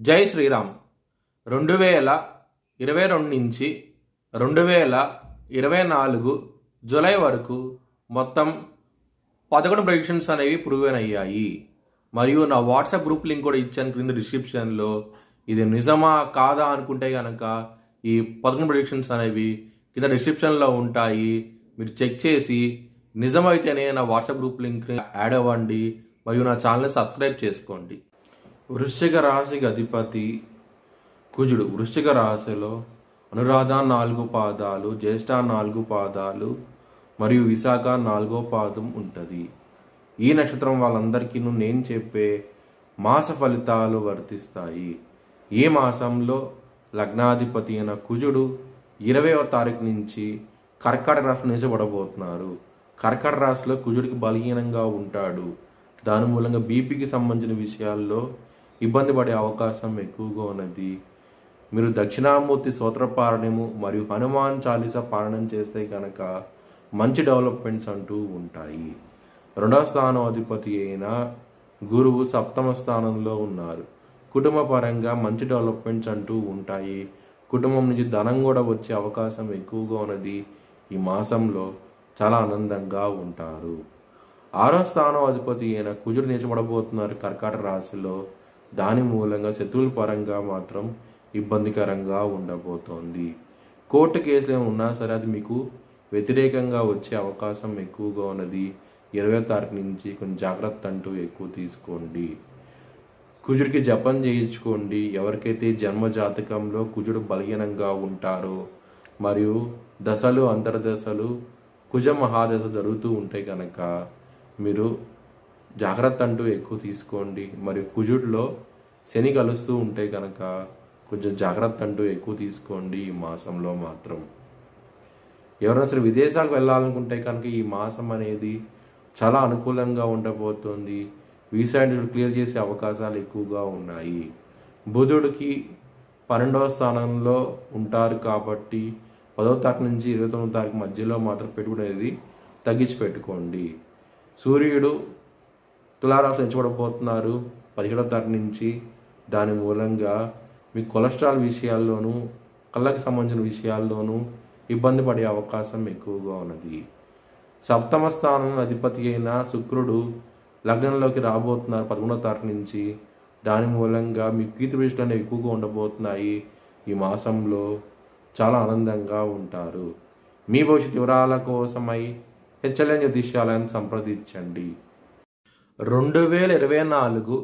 జై శ్రీరామ్. 2022 నుంచి 2024 జూలై వరకు మొత్తం 11 ప్రెడిక్షన్స్ అనేవి ప్రూవెన్ అయ్యాయి. మరియు నా వాట్సాప్ గ్రూప్ లింక్ కూడా ఇచ్చాను క్రింద డిస్క్రిప్షన్లో. ఇది నిజమా కాదా అనుకుంటే కనుక ఈ 11 ప్రెడిక్షన్స్ అనేవి కింద డిస్క్రిప్షన్లో ఉంటాయి. మీరు చెక్ చేసి నిజమైతేనే నా వాట్సాప్ గ్రూప్ లింక్ యాడ్ అవ్వండి మరియు నా ఛానల్ని సబ్స్క్రైబ్ చేసుకోండి. వృశ్చిక రాశికి అధిపతి కుజుడు. వృశ్చిక రాశిలో అనురాధ 4 పాదాలు, జ్యేష్ఠ 4 పాదాలు మరియు విశాఖ 4వ పాదం ఉంటుంది. ఈ నక్షత్రం వాళ్ళందరికీ నేను చెప్పే మాస ఫలితాలు వర్తిస్తాయి. ఈ మాసంలో లగ్నాధిపతి అయిన కుజుడు 20వ తారీఖు నుంచి కర్కాటక రాశిలో నిలిచబడబోతున్నారు. కర్కాటక రాశిలో కుజుడికి బలహీనంగా ఉంటాడు. దాని మూలంగా బీపీకి సంబంధించిన విషయాల్లో ఇబ్బంది పడే అవకాశం ఎక్కువగా ఉన్నది. మీరు దక్షిణామూర్తి స్తోత్ర పారాయణము మరియు హనుమాన్ చాలీసా పారాయణం చేస్తే కనుక మంచి డెవలప్మెంట్స్ అంటూ ఉంటాయి. 2వ స్థానం అధిపతి అయిన గురువు 7వ స్థానంలో ఉన్నారు. కుటుంబ పరంగా మంచి డెవలప్మెంట్స్ అంటూ ఉంటాయి. కుటుంబం నుంచి ధనం కూడా వచ్చే అవకాశం ఎక్కువగా ఉన్నది. ఈ మాసంలో చాలా ఆనందంగా ఉంటారు. 6వ స్థానం అధిపతి అయిన కుజుడు నిలిచబడబోతున్నారు కర్కాటక రాశిలో. దాని మూలంగా శత్రువుల పరంగా మాత్రం ఇబ్బందికరంగా ఉండబోతోంది. కోర్టు కేసులు ఏమైనా ఉన్నా సరే అది మీకు వ్యతిరేకంగా వచ్చే అవకాశం ఎక్కువగా ఉన్నది. 20వ తారీఖు నుంచి కొంచెం జాగ్రత్త అంటూ ఎక్కువ తీసుకోండి. కుజుడికి జపం చేయించుకోండి. ఎవరికైతే జన్మ జాతకంలో కుజుడు బలహీనంగా ఉంటారో మరియు దశలు అంతర్దశలు కుజ మహాదశ జరుగుతూ ఉంటాయి కనుక మీరు జాగ్రత్త అంటూ ఎక్కువ తీసుకోండి. మరియు కుజుడిలో శని కలుస్తూ ఉంటే కనుక కొంచెం జాగ్రత్త అంటూ ఎక్కువ తీసుకోండి. ఈ మాసంలో మాత్రం ఎవరైనా సరే విదేశాలకు వెళ్ళాలనుకుంటే కనుక ఈ మాసం అనేది చాలా అనుకూలంగా ఉండబోతోంది. వీసా క్లియర్ చేసే అవకాశాలు ఎక్కువగా ఉన్నాయి. బుధుడికి 12వ స్థానంలో ఉంటారు కాబట్టి 10వ తారీఖు నుంచి 29వ తారీఖు మధ్యలో మాత్రం పెట్టుబడి అనేది తగ్గించి పెట్టుకోండి. సూర్యుడు తులారాశిలో నిలిచబడబోతున్నారు 17వ తారీఖు నుంచి. దాని మూలంగా మీ కొలెస్ట్రాల్ విషయాల్లోనూ కళ్ళకి సంబంధించిన విషయాల్లోనూ ఇబ్బంది పడే అవకాశం ఎక్కువగా ఉన్నది. 7వ స్థానం అధిపతి అయిన శుక్రుడు లగ్నంలోకి రాబోతున్నారు 13వ తారీఖు నుంచి. దాని మూలంగా మీ కీర్తి ప్రతిష్టలు ఎక్కువగా ఉండబోతున్నాయి. ఈ మాసంలో చాలా ఆనందంగా ఉంటారు. మీ భవిష్యత్ వివరాల కోసమై హెచ్ఎల్ఎన్ జ్యోతిష్యాలయాన్ని సంప్రదించండి. 2024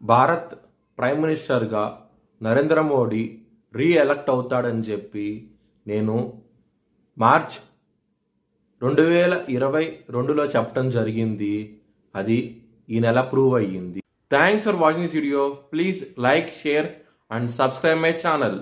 భారత్ ప్రైమ్ మినిస్టర్గా నరేంద్ర మోడీ రీఎలక్ట్ అవుతాడని చెప్పి నేను మార్చ్ 2022లో చెప్పడం జరిగింది. అది ఈ నెల ప్రూవ్ అయ్యింది. Thanks for watching this video. Please like, share and subscribe my channel.